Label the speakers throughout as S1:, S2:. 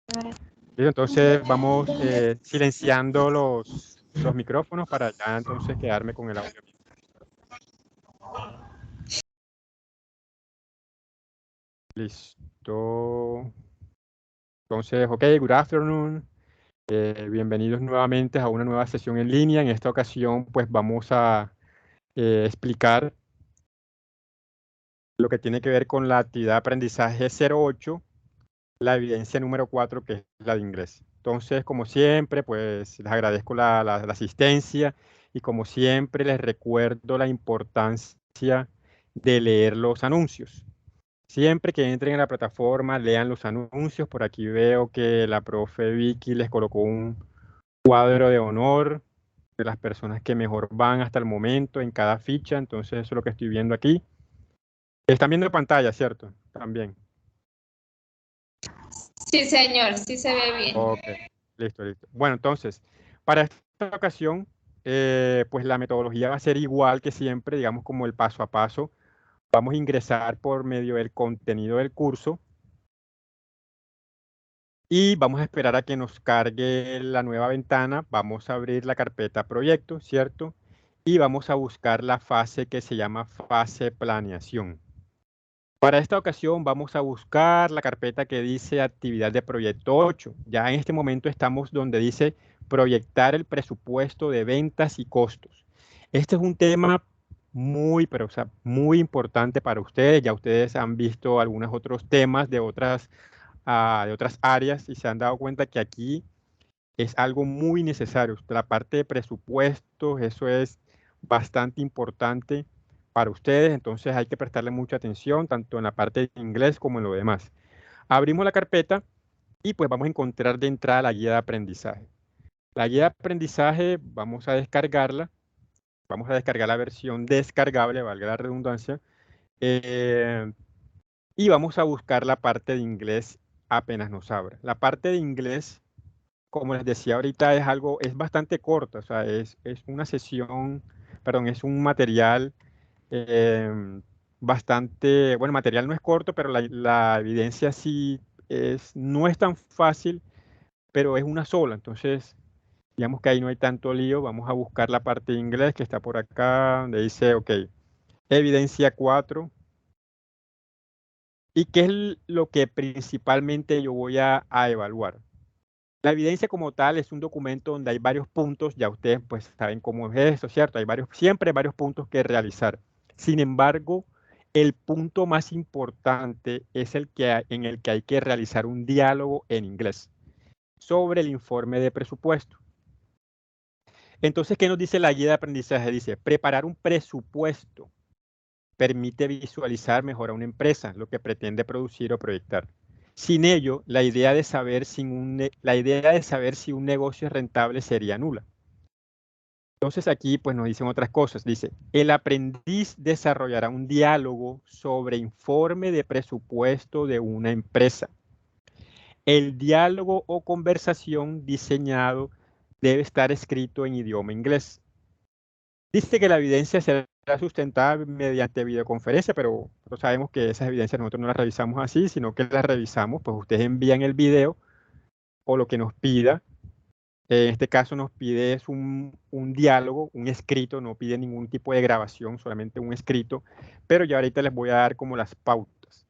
S1: Listo, entonces vamos silenciando los micrófonos para ya entonces quedarme con el audio. Listo. Entonces, ok, good afternoon. Bienvenidos nuevamente a una nueva sesión en línea. En esta ocasión, pues vamos a explicar lo que tiene que ver con la actividad de aprendizaje 08, la evidencia número 4, que es la de inglés. Entonces, como siempre, pues les agradezco la asistencia y como siempre les recuerdo la importancia de leer los anuncios. Siempre que entren en la plataforma, lean los anuncios. Por aquí veo que la profe Vicky les colocó un cuadro de honor de las personas que mejor van hasta el momento en cada ficha. Entonces, eso es lo que estoy viendo aquí. Están viendo pantalla, ¿cierto? También.
S2: Sí, señor, sí se ve bien.
S1: Ok, listo, listo. Bueno, entonces, para esta ocasión, pues la metodología va a ser igual que siempre, digamos como el paso a paso. Vamos a ingresar por medio del contenido del curso y vamos a esperar a que nos cargue la nueva ventana. Vamos a abrir la carpeta proyecto, ¿cierto? Y vamos a buscar la fase que se llama fase planeación. Para esta ocasión vamos a buscar la carpeta que dice actividad de proyecto 8. Ya en este momento estamos donde dice proyectar el presupuesto de ventas y costos. Este es un tema muy, pero, o sea, muy importante para ustedes. Ya ustedes han visto algunos otros temas de otras áreas y se han dado cuenta que aquí es algo muy necesario. La parte de presupuestos, eso es bastante importante para ustedes, entonces hay que prestarle mucha atención, tanto en la parte de inglés como en lo demás. Abrimos la carpeta y pues vamos a encontrar de entrada la guía de aprendizaje. La guía de aprendizaje vamos a descargarla, vamos a descargar la versión descargable, valga la redundancia, eh, y vamos a buscar la parte de inglés apenas nos abra. La parte de inglés, como les decía ahorita, es bastante corta, o sea, es una sesión, perdón, es un material bastante, bueno, material no es corto, pero la evidencia sí no es tan fácil, pero es una sola, entonces, digamos que ahí no hay tanto lío, vamos a buscar la parte de inglés que está por acá, donde dice, ok, evidencia 4, ¿y qué es lo que principalmente yo voy a evaluar? La evidencia como tal es un documento donde hay varios puntos, ya ustedes pues saben cómo es eso, ¿cierto? Siempre hay varios puntos que realizar. Sin embargo, el punto más importante es en el que hay que realizar un diálogo en inglés sobre el informe de presupuesto. Entonces, ¿qué nos dice la guía de aprendizaje? Dice, preparar un presupuesto permite visualizar mejor a una empresa, lo que pretende producir o proyectar. Sin ello, la idea de saber si un negocio es rentable sería nula. Entonces aquí pues nos dicen otras cosas. Dice, el aprendiz desarrollará un diálogo sobre informe de presupuesto de una empresa. El diálogo o conversación diseñado debe estar escrito en idioma inglés. Dice que la evidencia será sustentada mediante videoconferencia, pero sabemos que esas evidencias nosotros no las revisamos así, sino que las revisamos, pues ustedes envían el video o lo que nos pida. En este caso nos pide es un diálogo, un escrito, no pide ningún tipo de grabación, solamente un escrito, pero ya ahorita les voy a dar como las pautas.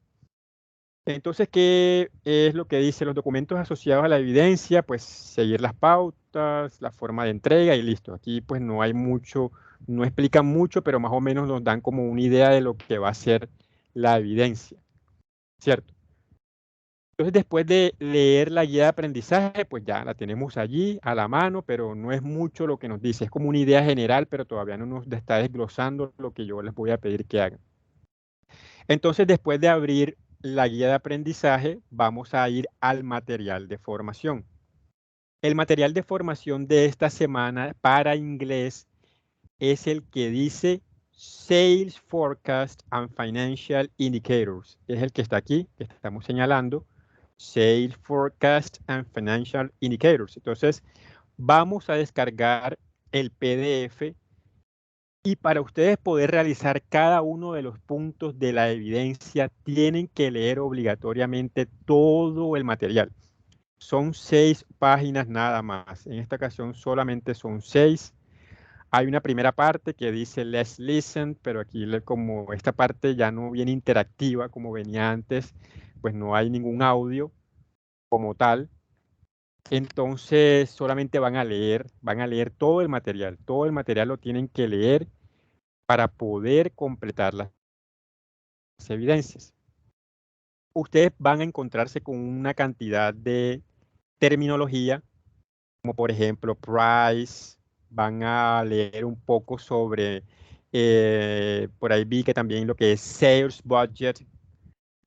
S1: Entonces, ¿qué es lo que dice los documentos asociados a la evidencia? Pues seguir las pautas, la forma de entrega y listo. Aquí pues no hay mucho, no explican mucho, pero más o menos nos dan como una idea de lo que va a ser la evidencia, ¿cierto? Entonces, después de leer la guía de aprendizaje, pues ya la tenemos allí a la mano, pero no es mucho lo que nos dice. Es como una idea general, pero todavía no nos está desglosando lo que yo les voy a pedir que hagan. Entonces, después de abrir la guía de aprendizaje, vamos a ir al material de formación. El material de formación de esta semana para inglés es el que dice Sales Forecast and Financial Indicators. Es el que está aquí, que estamos señalando. Sales Forecast and Financial Indicators. Entonces, vamos a descargar el PDF y para ustedes poder realizar cada uno de los puntos de la evidencia, tienen que leer obligatoriamente todo el material. Son 6 páginas nada más. En esta ocasión solamente son 6. Hay una primera parte que dice Let's Listen, pero aquí como esta parte ya no viene interactiva como venía antes, pues no hay ningún audio como tal. Entonces solamente van a leer todo el material lo tienen que leer para poder completar las evidencias. Ustedes van a encontrarse con una cantidad de terminología, como por ejemplo price, van a leer un poco sobre, por ahí vi que también lo que es sales budget,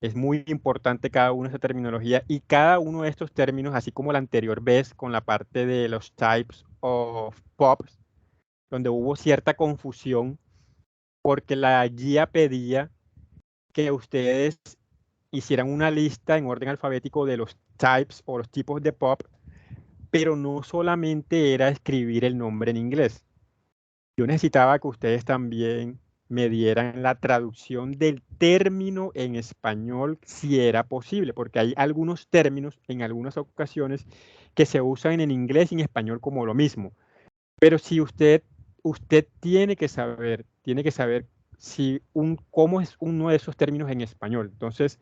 S1: es muy importante cada una de esa terminología y cada uno de estos términos, así como la anterior vez con la parte de los types of POPs, donde hubo cierta confusión porque la guía pedía que ustedes hicieran una lista en orden alfabético de los types o los tipos de POP, pero no solamente era escribir el nombre en inglés. Yo necesitaba que ustedes también me dieran la traducción del término en español si era posible, porque hay algunos términos en algunas ocasiones que se usan en inglés y en español como lo mismo. Pero si usted tiene que saber si cómo es uno de esos términos en español. Entonces,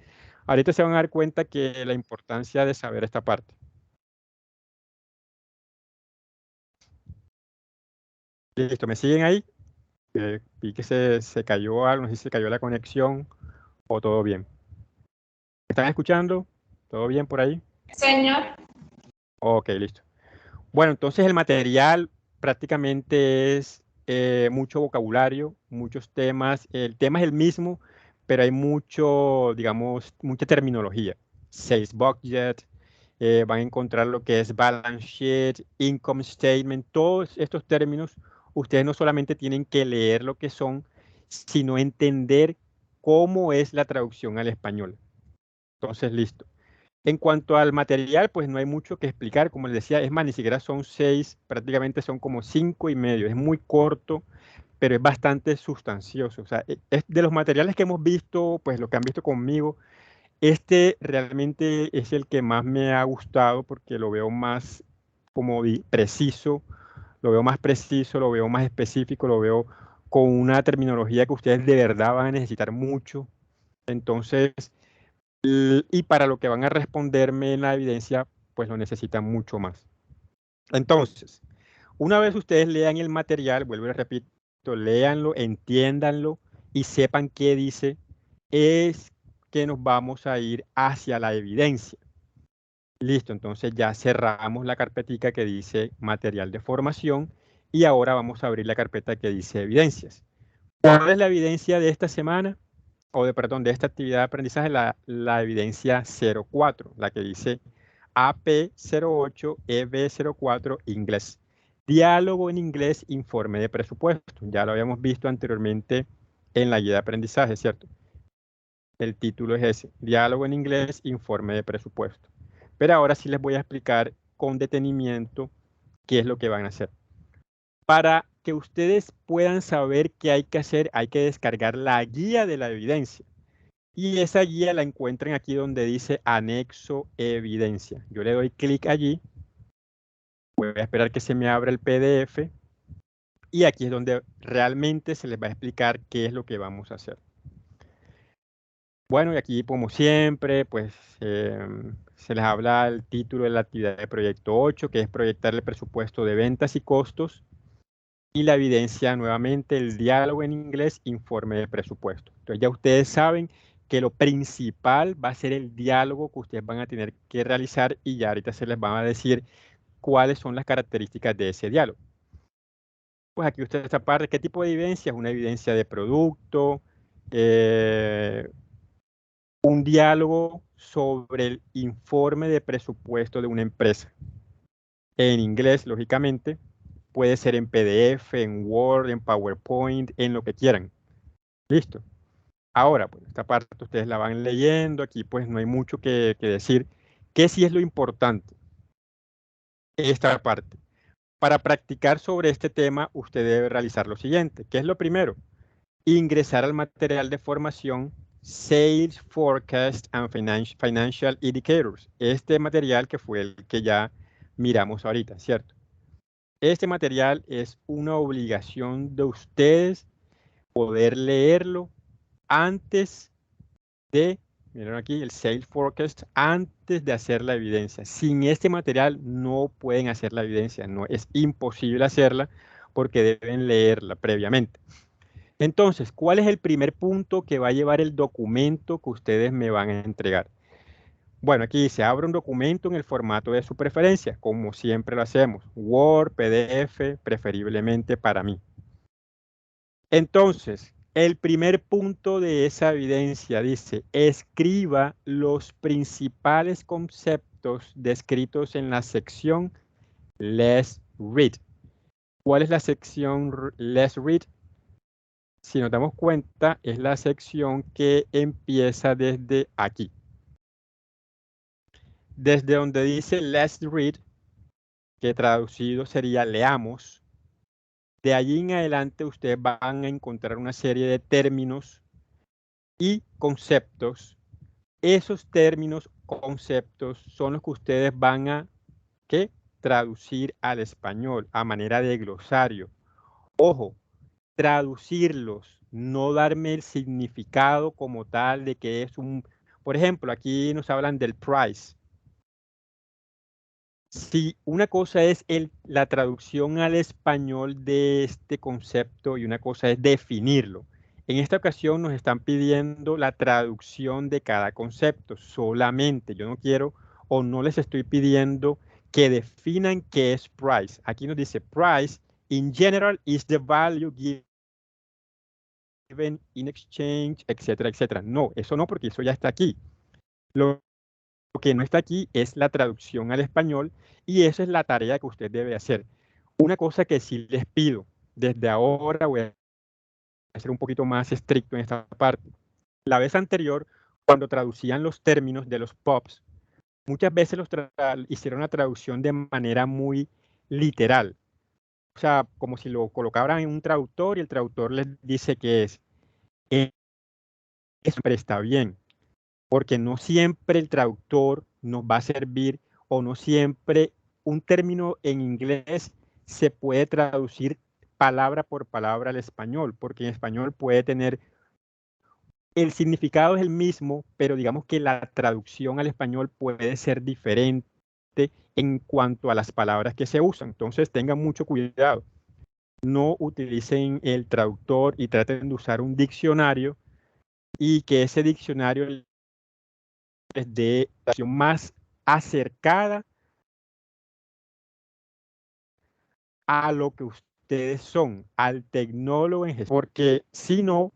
S1: ahorita se van a dar cuenta que la importancia de saber esta parte. Listo, ¿me siguen ahí? Vi que se cayó algo, no sé si se cayó la conexión o todo bien. ¿Me están escuchando? ¿Todo bien por ahí?
S2: Señor,
S1: Ok, listo. Bueno, entonces el material prácticamente es mucho vocabulario, muchos temas. El tema es el mismo, pero hay mucho, digamos, mucha terminología. Sales budget, van a encontrar lo que es balance sheet, income statement, todos estos términos. Ustedes no solamente tienen que leer lo que son, sino entender cómo es la traducción al español. Entonces, listo. En cuanto al material, pues no hay mucho que explicar, como les decía, es más, ni siquiera son 6, prácticamente son como 5 y medio, es muy corto, pero es bastante sustancioso. O sea, es de los materiales que hemos visto, pues lo que han visto conmigo, este realmente es el que más me ha gustado porque lo veo más como preciso, lo veo más específico, lo veo con una terminología que ustedes de verdad van a necesitar mucho. Entonces, y para lo que van a responderme en la evidencia, pues lo necesitan mucho más. Entonces, una vez ustedes lean el material, vuelvo y repito, léanlo, entiéndanlo y sepan qué dice, es que nos vamos a ir hacia la evidencia. Listo, entonces ya cerramos la carpetica que dice material de formación y ahora vamos a abrir la carpeta que dice evidencias. ¿Cuál es la evidencia de esta semana? Perdón, de esta actividad de aprendizaje, la evidencia 04, la que dice AP08, EB04, inglés. Diálogo en inglés, informe de presupuesto. Ya lo habíamos visto anteriormente en la guía de aprendizaje, ¿cierto? El título es ese, diálogo en inglés, informe de presupuesto. Pero ahora sí les voy a explicar con detenimiento qué es lo que van a hacer. Para que ustedes puedan saber qué hay que hacer, hay que descargar la guía de la evidencia. Y esa guía la encuentran aquí donde dice anexo evidencia. Yo le doy clic allí. Voy a esperar que se me abra el PDF. Y aquí es donde realmente se les va a explicar qué es lo que vamos a hacer. Bueno, y aquí como siempre, pues se les habla el título de la actividad de proyecto 8, que es proyectar el presupuesto de ventas y costos. Y la evidencia nuevamente, el diálogo en inglés, informe de presupuesto. Entonces ya ustedes saben que lo principal va a ser el diálogo que ustedes van a tener que realizar y ya ahorita se les van a decir cuáles son las características de ese diálogo. Pues aquí usted esta parte, ¿qué tipo de evidencia? Es una evidencia de producto, un diálogo sobre el informe de presupuesto de una empresa. En inglés, lógicamente, puede ser en PDF, en Word, en PowerPoint, en lo que quieran. Listo. Ahora, pues esta parte ustedes la van leyendo, aquí pues no hay mucho que decir. ¿Qué sí es lo importante? Esta parte. Para practicar sobre este tema, usted debe realizar lo siguiente. ¿Qué es lo primero? Ingresar al material de formación Sales Forecast and Financial Indicators. Este material que fue el que ya miramos ahorita, ¿cierto? Este material es una obligación de ustedes poder leerlo antes de, miren aquí, el Sales Forecast, antes de hacer la evidencia. Sin este material no pueden hacer la evidencia, no es imposible hacerla porque deben leerla previamente. Entonces, ¿cuál es el primer punto que va a llevar el documento que ustedes me van a entregar? Bueno, aquí se abre un documento en el formato de su preferencia, como siempre lo hacemos, Word, PDF, preferiblemente para mí. Entonces, el primer punto de esa evidencia dice, escriba los principales conceptos descritos en la sección Let's Read. ¿Cuál es la sección Let's Read? Si nos damos cuenta, es la sección que empieza desde aquí. Desde donde dice Let's Read, que traducido sería leamos, de allí en adelante ustedes van a encontrar una serie de términos y conceptos. Esos términos, conceptos, son los que ustedes van a traducir al español a manera de glosario. Ojo, traducirlos, no darme el significado como tal de que es un... Por ejemplo, aquí nos hablan del price. Si una cosa es la traducción al español de este concepto y una cosa es definirlo. En esta ocasión nos están pidiendo la traducción de cada concepto solamente. Yo no quiero o no les estoy pidiendo que definan qué es price. Aquí nos dice price in general is the value given in exchange, etcétera, etcétera. No, eso no, porque eso ya está aquí. Lo que no está aquí es la traducción al español y esa es la tarea que usted debe hacer. Una cosa que sí les pido, desde ahora voy a ser un poquito más estricto en esta parte. La vez anterior, cuando traducían los términos de los POPs, muchas veces hicieron la traducción de manera muy literal. O sea, como si lo colocaran en un traductor y el traductor les dice que es. Eso está bien, porque no siempre el traductor nos va a servir o no siempre un término en inglés se puede traducir palabra por palabra al español, porque en español puede tener, el significado es el mismo, pero digamos que la traducción al español puede ser diferente en cuanto a las palabras que se usan. Entonces tengan mucho cuidado. No utilicen el traductor y traten de usar un diccionario y que ese diccionario les dé la traducción más acercada a lo que ustedes son, al tecnólogo en gestión. Porque si no,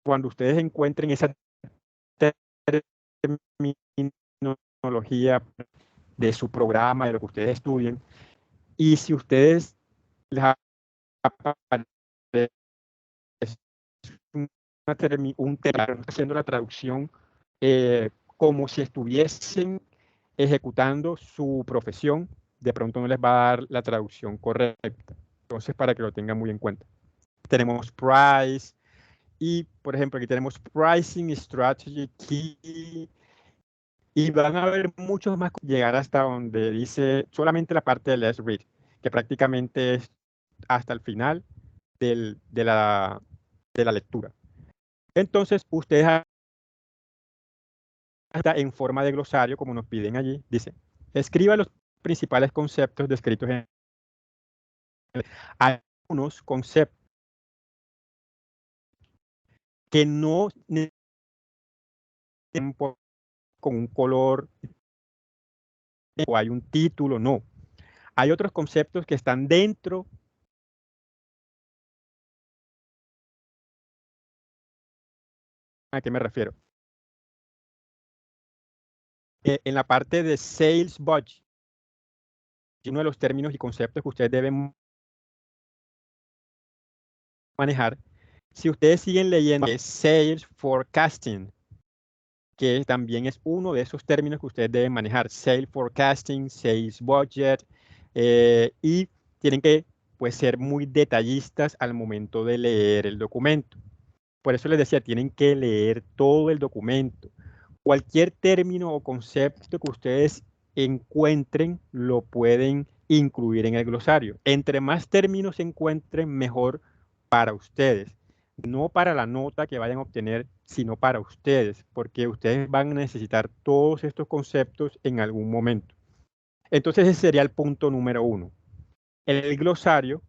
S1: cuando ustedes encuentren esa terminología de su programa, de lo que ustedes estudien, y si ustedes les aparece un término haciendo la traducción como si estuviesen ejecutando su profesión, de pronto no les va a dar la traducción correcta. Entonces, para que lo tengan muy en cuenta. Tenemos price y, por ejemplo, aquí tenemos pricing strategy key y van a haber muchos más, llegar hasta donde dice solamente la parte de let's read, que prácticamente es hasta el final de la lectura. Entonces, ustedes hasta en forma de glosario, como nos piden allí, dice, escriba los principales conceptos descritos en algunos conceptos que no con un color o hay un título, no. Hay otros conceptos que están dentro. ¿A qué me refiero? En la parte de sales budget, uno de los términos y conceptos que ustedes deben manejar, si ustedes siguen leyendo, es sales forecasting, que también es uno de esos términos que ustedes deben manejar, sales forecasting, sales budget, y tienen que pues, ser muy detallistas al momento de leer el documento. por eso les decía, tienen que leer todo el documento. Cualquier término o concepto que ustedes encuentren, lo pueden incluir en el glosario. Entre más términos se encuentren, mejor para ustedes. No para la nota que vayan a obtener, sino para ustedes, porque ustedes van a necesitar todos estos conceptos en algún momento. Entonces ese sería el punto número 1. El glosario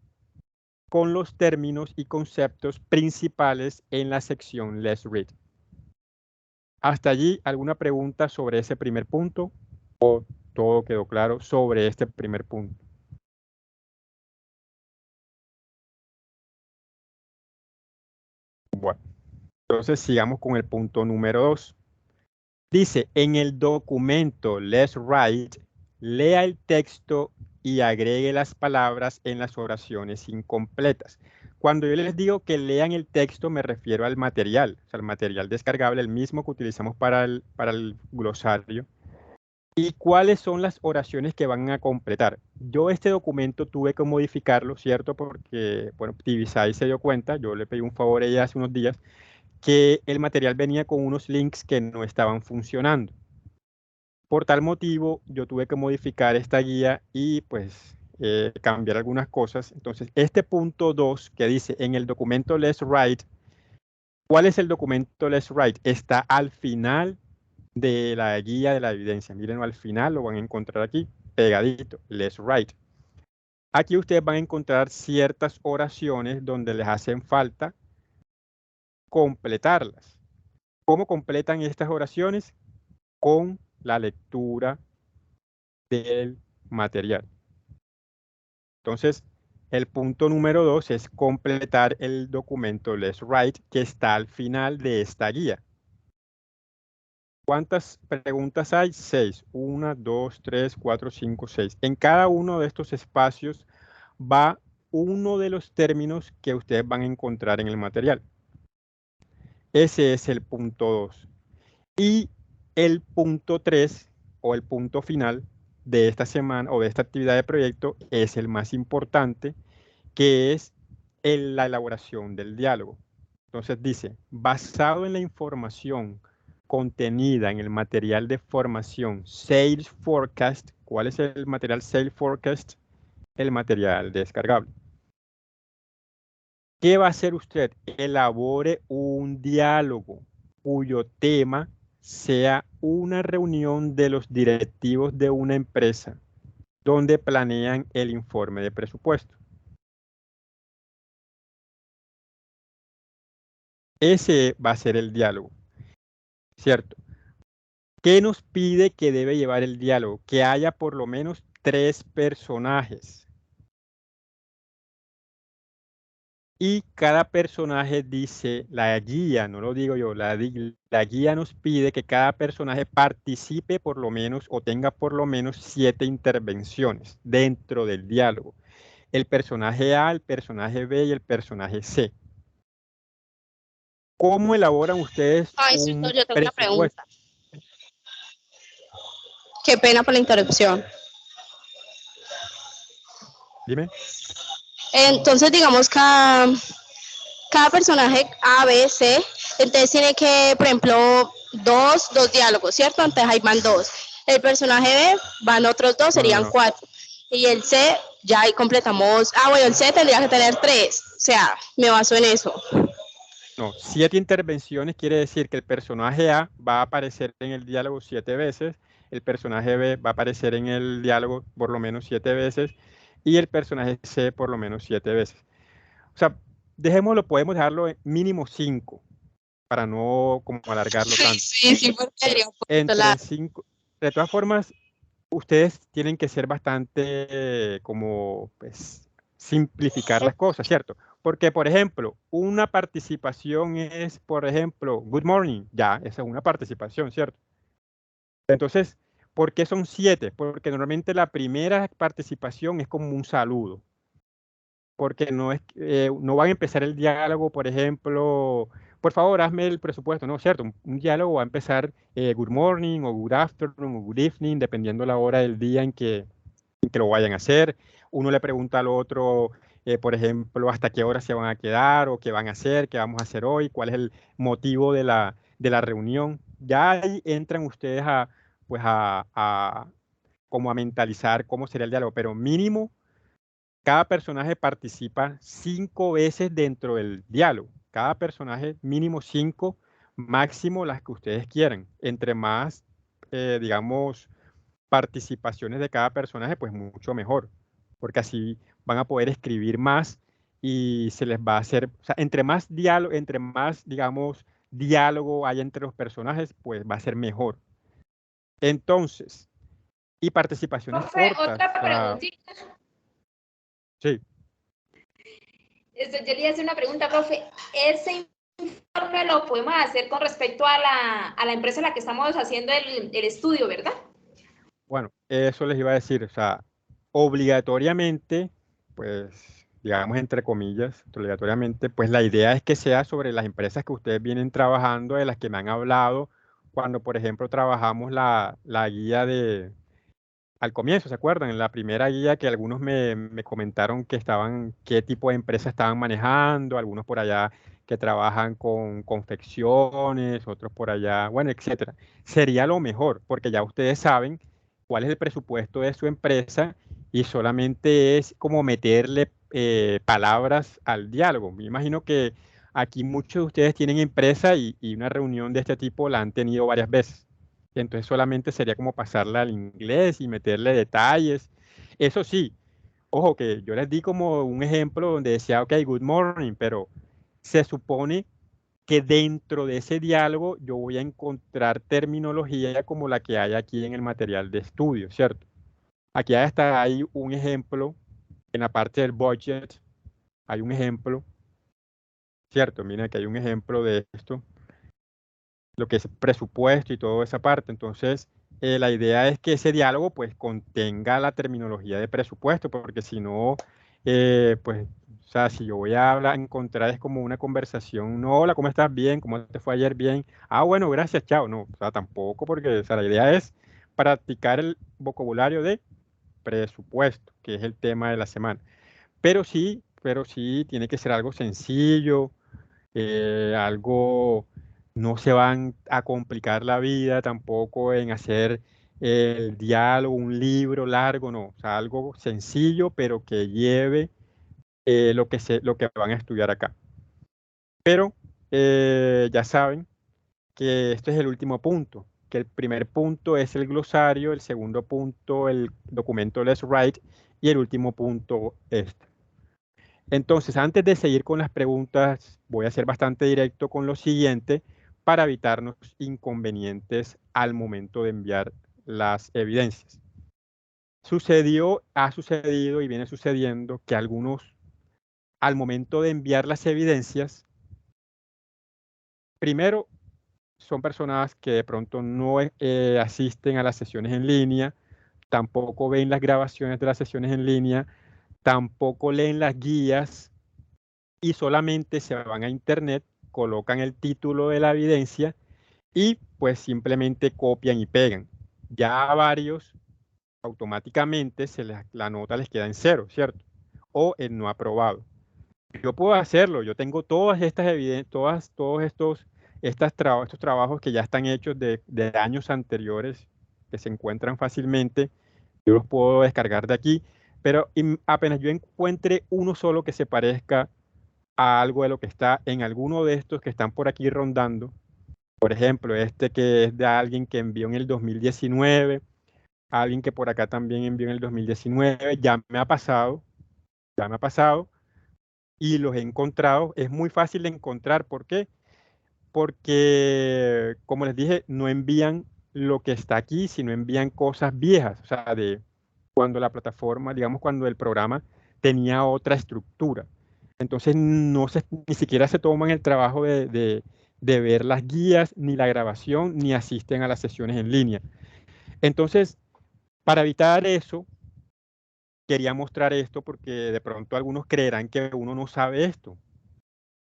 S1: con los términos y conceptos principales en la sección Let's Read. Hasta allí, ¿alguna pregunta sobre ese primer punto? ¿O todo quedó claro sobre este primer punto? Bueno, entonces sigamos con el punto número 2. Dice, en el documento Let's Write, lea el texto y agregue las palabras en las oraciones incompletas. Cuando yo les digo que lean el texto, me refiero al material, o sea, el material descargable, el mismo que utilizamos para el glosario. ¿Y cuáles son las oraciones que van a completar? Yo este documento tuve que modificarlo, ¿cierto? Porque, bueno, Tibisay se dio cuenta, yo le pedí un favor a ella hace unos días, que el material venía con unos links que no estaban funcionando. Por tal motivo, yo tuve que modificar esta guía y pues cambiar algunas cosas. Entonces, este punto 2 que dice en el documento Let's Write, ¿cuál es el documento Let's Write? Está al final de la guía de la evidencia. Miren, al final lo van a encontrar aquí, pegadito, Let's Write. Aquí ustedes van a encontrar ciertas oraciones donde les hacen falta completarlas. ¿Cómo completan estas oraciones? Con la lectura del material. Entonces, el punto número 2 es completar el documento Let's Write que está al final de esta guía. ¿Cuántas preguntas hay? 6. 1, 2, 3, 4, 5, 6. En cada uno de estos espacios va uno de los términos que ustedes van a encontrar en el material. Ese es el punto 2. Y el punto 3 o el punto final de esta semana o de esta actividad de proyecto es el más importante, que es la elaboración del diálogo. Entonces dice, basado en la información contenida en el material de formación Sales Forecast. ¿Cuál es el material Sales Forecast? El material descargable. ¿Qué va a hacer usted? Elabore un diálogo cuyo tema sea una reunión de los directivos de una empresa donde planean el informe de presupuesto. Ese va a ser el diálogo, ¿cierto? ¿Qué nos pide que debe llevar el diálogo? Que haya por lo menos 3 personajes. Y cada personaje dice, la guía, no lo digo yo, la guía nos pide que cada personaje participe por lo menos o tenga por lo menos 7 intervenciones dentro del diálogo. El personaje A, el personaje B y el personaje C. ¿Cómo elaboran ustedes un
S3: Yo tengo una
S1: presupuesto?
S3: pregunta. Qué pena por la interrupción.
S1: Dime.
S3: Entonces, digamos, cada personaje A, B, C, entonces tiene que, por ejemplo, dos diálogos, ¿cierto? Entonces ahí van 2. El personaje B van otros 2, serían 4. Y el C, ya ahí completamos. Bueno, el C tendría que tener 3. O sea, me baso en eso.
S1: No, 7 intervenciones quiere decir que el personaje A va a aparecer en el diálogo 7 veces, el personaje B va a aparecer en el diálogo por lo menos 7 veces y el personaje C por lo menos 7 veces. O sea, dejémoslo, podemos dejarlo en mínimo 5 para no como alargarlo tanto.
S3: Sí, porque sería un poquito
S1: Entre
S3: largo.
S1: 5. De todas formas, ustedes tienen que ser bastante como pues simplificar las cosas, ¿cierto? Porque, por ejemplo, una participación es, por ejemplo, good morning, ya, esa es una participación, ¿cierto? Entonces, ¿por qué son 7? Porque normalmente la primera participación es como un saludo. Porque no van a empezar el diálogo, por ejemplo, por favor, hazme el presupuesto, ¿no? ¿Cierto? Un diálogo va a empezar good morning o good afternoon o good evening, dependiendo la hora del día en que lo vayan a hacer. Uno le pregunta al otro, por ejemplo, hasta qué hora se van a quedar o qué van a hacer, qué vamos a hacer hoy, cuál es el motivo de la reunión. Ya ahí entran ustedes pues como a mentalizar cómo sería el diálogo, pero mínimo cada personaje participa 5 veces dentro del diálogo. Cada personaje mínimo 5, máximo las que ustedes quieran. Entre más, digamos, participaciones de cada personaje, pues mucho mejor, porque así van a poder escribir más y se les va a hacer, o sea, entre más, digamos, diálogo hay entre los personajes, pues va a ser mejor. Entonces, y participaciones
S2: Profe,
S1: cortas,
S2: otra
S1: o sea,
S2: preguntita.
S1: sí.
S2: Yo le iba a hacer una pregunta, profe. ¿Ese informe lo podemos hacer con respecto a la empresa en la que estamos haciendo el estudio, verdad?
S1: Bueno, eso les iba a decir, o sea, obligatoriamente, pues, digamos entre comillas, obligatoriamente, pues la idea es que sea sobre las empresas que ustedes vienen trabajando, de las que me han hablado, cuando, por ejemplo, trabajamos la guía al comienzo, ¿se acuerdan? En la primera guía que algunos me comentaron que qué tipo de empresas estaban manejando, algunos por allá que trabajan con confecciones, otros por allá, bueno, etcétera. Sería lo mejor, porque ya ustedes saben cuál es el presupuesto de su empresa y solamente es como meterle palabras al diálogo. Me imagino que aquí muchos de ustedes tienen empresa y una reunión de este tipo la han tenido varias veces. Entonces solamente sería como pasarla al inglés y meterle detalles. Eso sí, ojo que yo les di como un ejemplo donde decía, ok, good morning, pero se supone que dentro de ese diálogo yo voy a encontrar terminología como la que hay aquí en el material de estudio, ¿cierto? Aquí hasta hay un ejemplo, en la parte del budget, hay un ejemplo, ¿cierto? Miren que hay un ejemplo de esto, lo que es presupuesto y toda esa parte. Entonces, la idea es que ese diálogo pues contenga la terminología de presupuesto, porque si no, pues, o sea, si yo voy a encontrar es como una conversación, no, hola, ¿cómo estás? Bien, ¿cómo te fue ayer? Bien. Ah, bueno, gracias, chao. No, o sea, tampoco, porque o sea, la idea es practicar el vocabulario de presupuesto, que es el tema de la semana. Pero sí, tiene que ser algo sencillo, algo, no se van a complicar la vida tampoco en hacer el diálogo, un libro largo, no, o sea, algo sencillo, pero que lleve lo que van a estudiar acá. Pero ya saben que este es el último punto, que el primer punto es el glosario, el segundo punto el documento Let's Write y el último punto este. Entonces, antes de seguir con las preguntas, voy a ser bastante directo con lo siguiente para evitarnos inconvenientes al momento de enviar las evidencias. Ha sucedido y viene sucediendo que algunos, al momento de enviar las evidencias, primero son personas que de pronto no asisten a las sesiones en línea, tampoco ven las grabaciones de las sesiones en línea, tampoco leen las guías y solamente se van a internet, colocan el título de la evidencia y pues simplemente copian y pegan. Ya a varios automáticamente la nota les queda en cero, ¿cierto? O en no aprobado. Yo puedo hacerlo, yo tengo todas estas evidencias, todos estos trabajos que ya están hechos de años anteriores, que se encuentran fácilmente, yo los puedo descargar de aquí, pero apenas yo encuentre uno solo que se parezca a algo de lo que está en alguno de estos que están por aquí rondando. Por ejemplo, este que es de alguien que envió en el 2019, alguien que por acá también envió en el 2019, ya me ha pasado y los he encontrado. Es muy fácil de encontrar. ¿Por qué? Porque, como les dije, no envían lo que está aquí, sino envían cosas viejas, o sea, de cuando la plataforma, digamos, cuando el programa tenía otra estructura. Entonces, ni siquiera se toman el trabajo de ver las guías, ni la grabación, ni asisten a las sesiones en línea. Entonces, para evitar eso, quería mostrar esto porque de pronto algunos creerán que uno no sabe esto.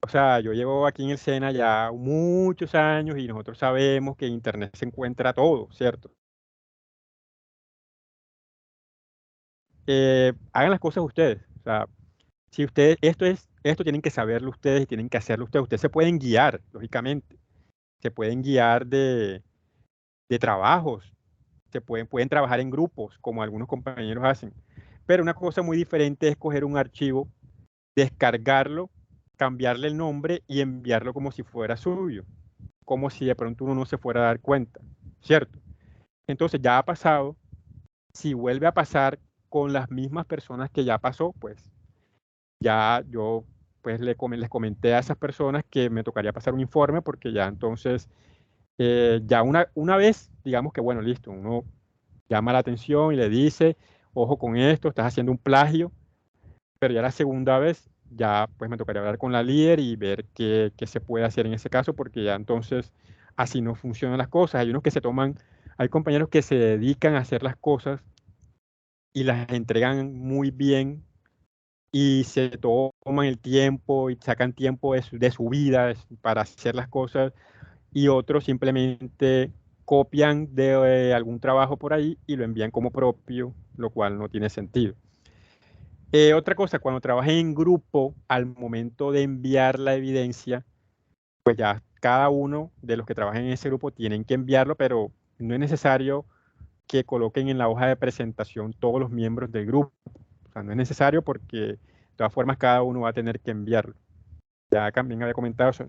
S1: O sea, yo llevo aquí en el SENA ya muchos años y nosotros sabemos que en Internet se encuentra todo, ¿cierto? Hagan las cosas ustedes. O sea, Si ustedes, esto tienen que saberlo ustedes y tienen que hacerlo ustedes. Ustedes se pueden guiar, lógicamente. Se pueden guiar de trabajos. Pueden trabajar en grupos, como algunos compañeros hacen. Pero una cosa muy diferente es coger un archivo, descargarlo, cambiarle el nombre y enviarlo como si fuera suyo. Como si de pronto uno no se fuera a dar cuenta, ¿cierto? Entonces ya ha pasado. Si vuelve a pasar con las mismas personas que ya pasó, pues ya yo pues les comenté a esas personas que me tocaría pasar un informe porque ya entonces, ya una vez, digamos que bueno, listo, uno llama la atención y le dice, ojo con esto, estás haciendo un plagio, pero ya la segunda vez ya pues me tocaría hablar con la líder y ver qué se puede hacer en ese caso porque ya entonces así no funcionan las cosas. Hay unos que se toman, hay compañeros que se dedican a hacer las cosas y las entregan muy bien y se toman el tiempo y sacan tiempo de su vida para hacer las cosas y otros simplemente copian de algún trabajo por ahí y lo envían como propio, lo cual no tiene sentido. Otra cosa, cuando trabajen en grupo, al momento de enviar la evidencia, pues ya cada uno de los que trabajen en ese grupo tienen que enviarlo, pero no es necesario que coloquen en la hoja de presentación todos los miembros del grupo. O sea, no es necesario porque de todas formas cada uno va a tener que enviarlo. Ya también había comentado eso.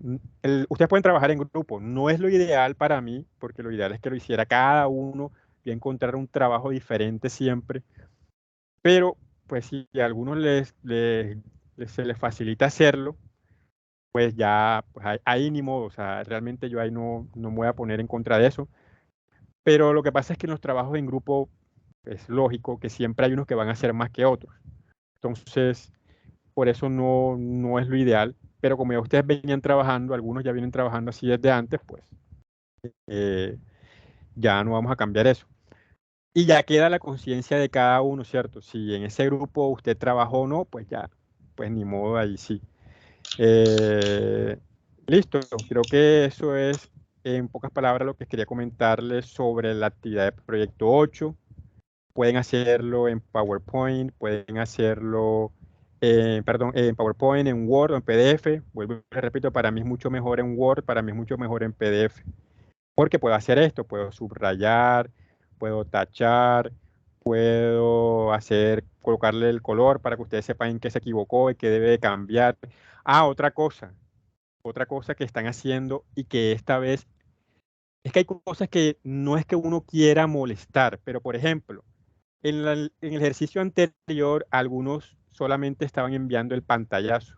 S1: Ustedes pueden trabajar en grupo. No es lo ideal para mí, porque lo ideal es que lo hiciera cada uno y encontrar un trabajo diferente siempre. Pero, pues si a algunos se les facilita hacerlo, pues ya, pues ahí ni modo. O sea, realmente yo ahí no me voy a poner en contra de eso. Pero lo que pasa es que en los trabajos en grupo es lógico que siempre hay unos que van a hacer más que otros. Entonces, por eso no es lo ideal. Pero como ya ustedes venían trabajando, algunos ya vienen trabajando así desde antes, pues eh, ya no vamos a cambiar eso. Y ya queda la conciencia de cada uno, ¿cierto? Si en ese grupo usted trabajó o no, pues ya, pues ni modo, ahí sí. Eh, Listo, creo que eso es en pocas palabras lo que quería comentarles sobre la actividad de proyecto 8. Pueden hacerlo en PowerPoint, pueden hacerlo en PowerPoint, en Word o en PDF. Vuelvo y repito, para mí es mucho mejor en Word, para mí es mucho mejor en PDF. Porque puedo hacer esto, puedo subrayar, puedo tachar, puedo colocarle el color para que ustedes sepan en qué se equivocó y qué debe de cambiar. Ah, otra cosa que están haciendo y que esta vez, es que hay cosas que no es que uno quiera molestar, pero por ejemplo, en el ejercicio anterior, algunos solamente estaban enviando el pantallazo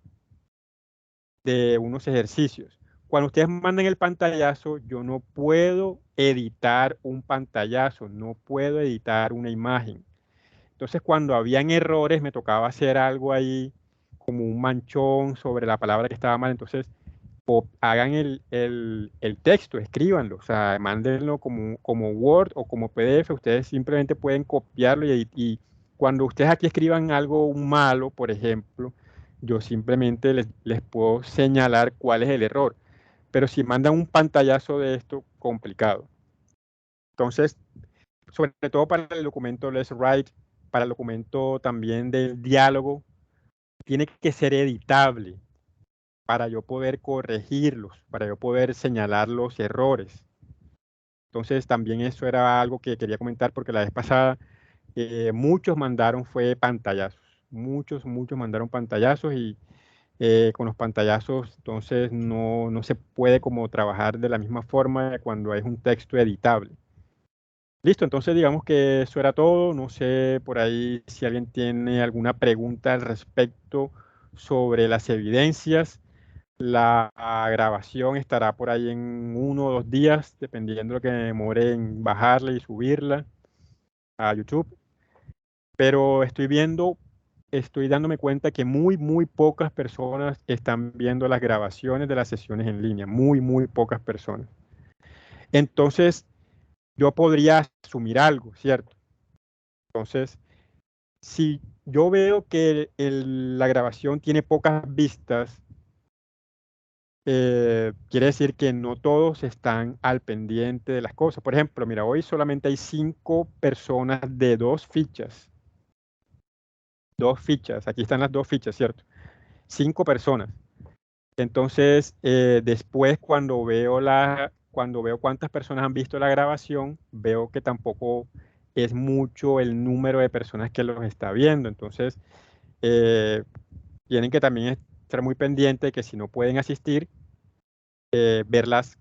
S1: de unos ejercicios. Cuando ustedes mandan el pantallazo, yo no puedo editar un pantallazo, no puedo editar una imagen. Entonces, cuando habían errores, me tocaba hacer algo ahí, como un manchón sobre la palabra que estaba mal. Entonces, hagan el texto, escríbanlo, o sea, mándenlo como Word o como PDF. Ustedes simplemente pueden copiarlo y cuando ustedes aquí escriban algo malo, por ejemplo, yo simplemente les puedo señalar cuál es el error. Pero si mandan un pantallazo de esto, complicado. Entonces, sobre todo para el documento Let's Write, para el documento también del diálogo, tiene que ser editable para yo poder corregirlos, para yo poder señalar los errores. Entonces también eso era algo que quería comentar porque la vez pasada muchos mandaron fue pantallazos, muchos mandaron pantallazos y con los pantallazos entonces no se puede como trabajar de la misma forma cuando es un texto editable. Listo, entonces digamos que eso era todo. No sé por ahí si alguien tiene alguna pregunta al respecto sobre las evidencias. La grabación estará por ahí en 1 o 2 días, dependiendo de lo que me demore en bajarla y subirla a YouTube. Pero estoy dándome cuenta que muy pocas personas están viendo las grabaciones de las sesiones en línea. Muy pocas personas. Entonces, yo podría asumir algo, ¿cierto? Entonces, si yo veo que la grabación tiene pocas vistas, quiere decir que no todos están al pendiente de las cosas. Por ejemplo, mira, hoy solamente hay 5 personas de 2 fichas. 2 fichas, aquí están las 2 fichas, ¿cierto? 5 personas. Entonces, después cuando veo cuántas personas han visto la grabación, veo que tampoco es mucho el número de personas que los está viendo. Entonces, eh, tienen que también estar muy pendientes que si no pueden asistir, ver las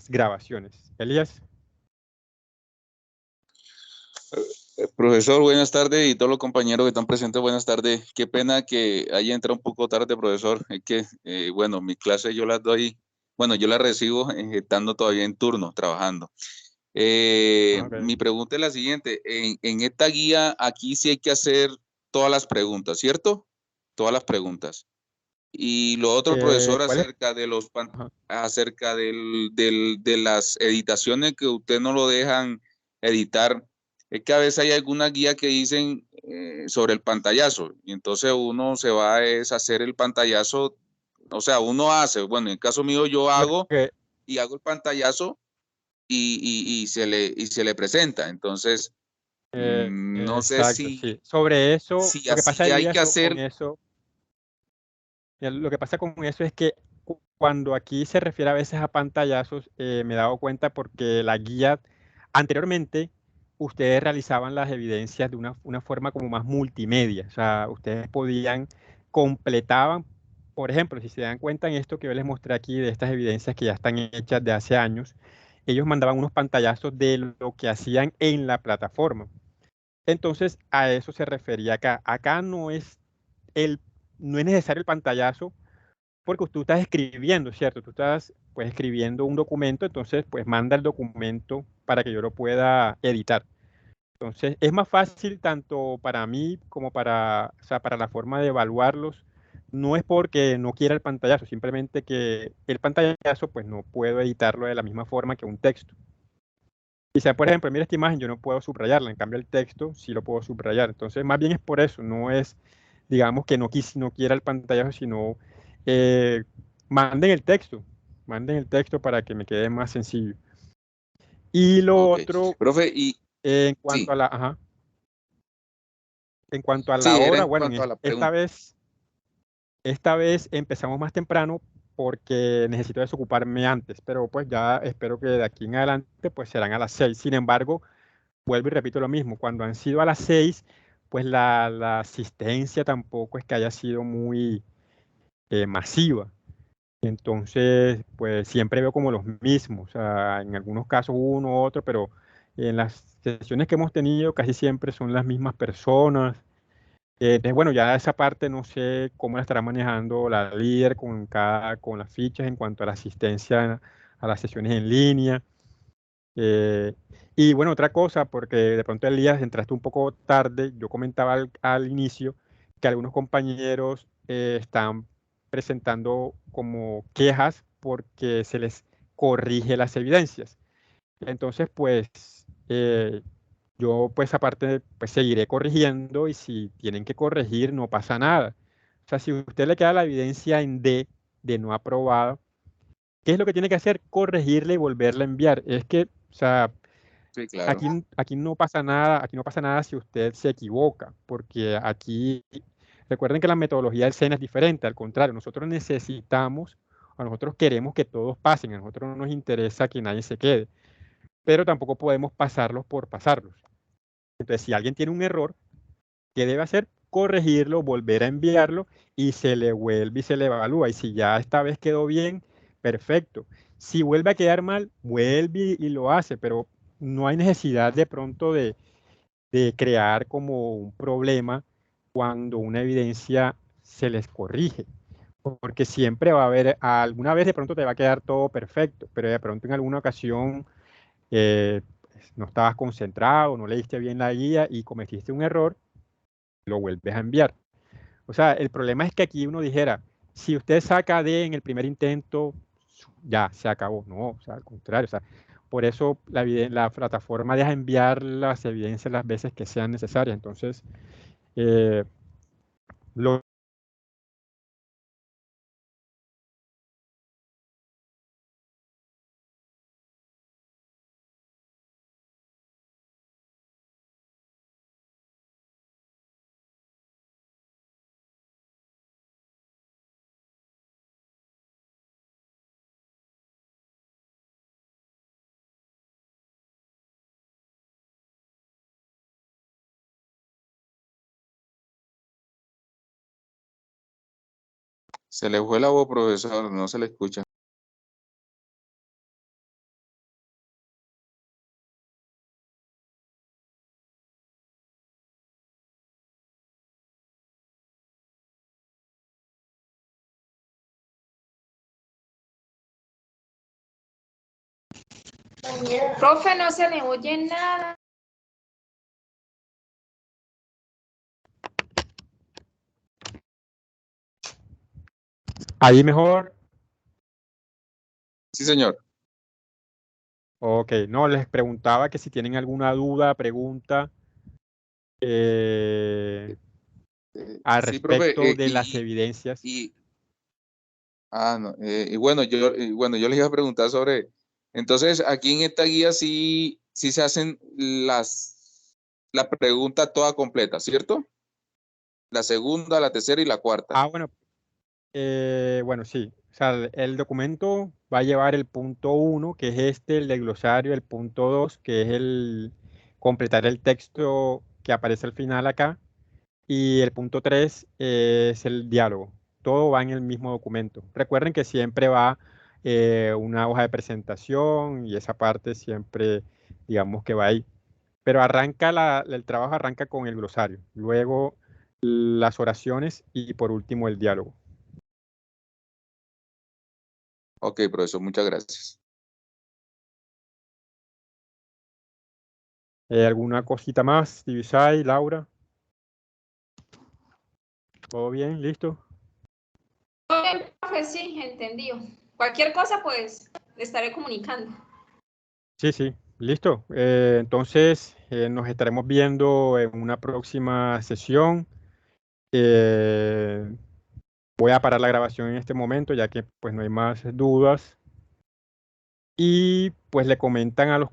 S1: grabaciones. Elías.
S4: Profesor, buenas tardes y todos los compañeros que están presentes, buenas tardes. Qué pena que haya entrado un poco tarde, profesor. Es que, bueno, mi clase yo las doy, bueno, yo las recibo estando todavía en turno, trabajando.
S1: Okay.
S4: Mi pregunta es la siguiente. En esta guía, aquí sí hay que hacer todas las preguntas, ¿cierto? Todas las preguntas. Y lo otro, profesor,
S1: ¿Cuál es?
S4: acerca de
S1: Ajá.
S4: acerca de las editaciones que usted no lo dejan editar, es que a veces hay alguna guía que dicen sobre el pantallazo, y entonces uno se va a hacer el pantallazo, o sea, uno hace, bueno, en el caso mío yo
S1: Lo
S4: hago
S1: que,
S4: y hago el pantallazo y se le presenta. Entonces, no sé
S1: exacto, sí. Sobre eso,
S4: si
S1: lo que pasa,
S4: así hay que
S1: Elías, con
S4: hacer.
S1: eso, lo que pasa con eso es que cuando aquí se refiere a veces a pantallazos, me he dado cuenta porque la guía, anteriormente, ustedes realizaban las evidencias de una forma como más multimedia. O sea, ustedes completaban, por ejemplo, si se dan cuenta en esto que yo les mostré aquí, de estas evidencias que ya están hechas de hace años, ellos mandaban unos pantallazos de lo que hacían en la plataforma. Entonces, a eso se refería acá. Acá el, no es necesario el pantallazo porque tú estás escribiendo, ¿cierto? Tú estás pues escribiendo un documento, entonces pues manda el documento para que yo lo pueda editar. Entonces, es más fácil tanto para mí como o sea, para la forma de evaluarlos. No es porque no quiera el pantallazo, simplemente que el pantallazo pues no puedo editarlo de la misma forma que un texto. Y sea, por ejemplo, mira esta imagen, yo no puedo subrayarla, en cambio el texto sí lo puedo subrayar. Entonces, más bien es por eso, no es, digamos, que no quiera el pantallazo, sino eh, manden el texto, manden el texto para que me quede más sencillo. Y lo
S4: Ok,
S1: otro,
S4: profe, y
S1: en cuanto
S4: sí,
S1: a ajá, en cuanto a la
S4: sí, era
S1: hora,
S4: en
S1: bueno,
S4: cuanto a la
S1: esta
S4: pregunta.
S1: vez empezamos más temprano porque necesito desocuparme antes, pero pues ya espero que de aquí en adelante pues serán a las 6. Sin embargo, vuelvo y repito lo mismo, cuando han sido a las 6, pues la asistencia tampoco es que haya sido muy masiva. Entonces, pues siempre veo como los mismos, o sea, en algunos casos uno u otro, pero en las sesiones que hemos tenido casi siempre son las mismas personas. Entonces, bueno, ya esa parte no sé cómo la estará manejando la líder con las fichas en cuanto a la asistencia a las sesiones en línea. Eh, y bueno, otra cosa, porque de pronto Elías entraste un poco tarde, yo comentaba al inicio que algunos compañeros están presentando como quejas porque se les corrige las evidencias. Entonces, pues yo pues aparte pues seguiré corrigiendo y si tienen que corregir no pasa nada. O sea, si a usted le queda la evidencia en D de no aprobada, ¿qué es lo que tiene que hacer? Corregirla y volverla a enviar. Es que, o sea,
S4: Sí, claro.
S1: aquí no pasa nada si usted se equivoca, porque aquí, recuerden que la metodología del SENA es diferente, al contrario, nosotros necesitamos, o nosotros queremos que todos pasen, a nosotros no nos interesa que nadie se quede, pero tampoco podemos pasarlos por pasarlos. Entonces, si alguien tiene un error, ¿qué debe hacer? Corregirlo, volver a enviarlo y se le vuelve y se le evalúa. Y si ya esta vez quedó bien, perfecto. Si vuelve a quedar mal, vuelve y lo hace, pero no hay necesidad de pronto de crear como un problema cuando una evidencia se les corrige. Porque siempre va a haber, alguna vez de pronto te va a quedar todo perfecto, pero de pronto en alguna ocasión no estabas concentrado, no leíste bien la guía y cometiste un error, lo vuelves a enviar. O sea, el problema es que aquí uno dijera, si usted saca D en el primer intento, ya se acabó. No, o sea, al contrario. O sea, por eso la plataforma deja enviar las evidencias las veces que sean necesarias. Entonces, eh, lo
S4: Se le fue la voz, profesor, no se le escucha.
S2: Profe, no se le oye nada.
S1: Ahí mejor.
S4: Sí, señor.
S1: Ok, no, les preguntaba que si tienen alguna duda, pregunta al
S4: Sí, profe,
S1: respecto de las evidencias.
S4: No, bueno, yo les iba a preguntar sobre, entonces aquí en esta guía sí se hacen la pregunta toda completa, ¿cierto? La segunda, la tercera y la cuarta.
S1: Bueno, bueno, sí. O sea, el documento va a llevar el punto 1, que es este, el del glosario, el punto 2, que es el completar el texto que aparece al final acá, y el punto 3 es el diálogo. Todo va en el mismo documento. Recuerden que siempre va una hoja de presentación y esa parte siempre, digamos que va ahí. Pero el trabajo arranca con el glosario, luego las oraciones y por último el diálogo.
S4: Ok, profesor, muchas gracias.
S1: ¿Alguna cosita más, Divisay, Laura? ¿Todo bien? ¿Listo?
S2: Bien, profe, sí, entendido. Cualquier cosa, pues, le estaré comunicando.
S1: Sí, sí, listo. Entonces nos estaremos viendo en una próxima sesión. Voy a parar la grabación en este momento ya que pues no hay más dudas. Y pues le comentan a los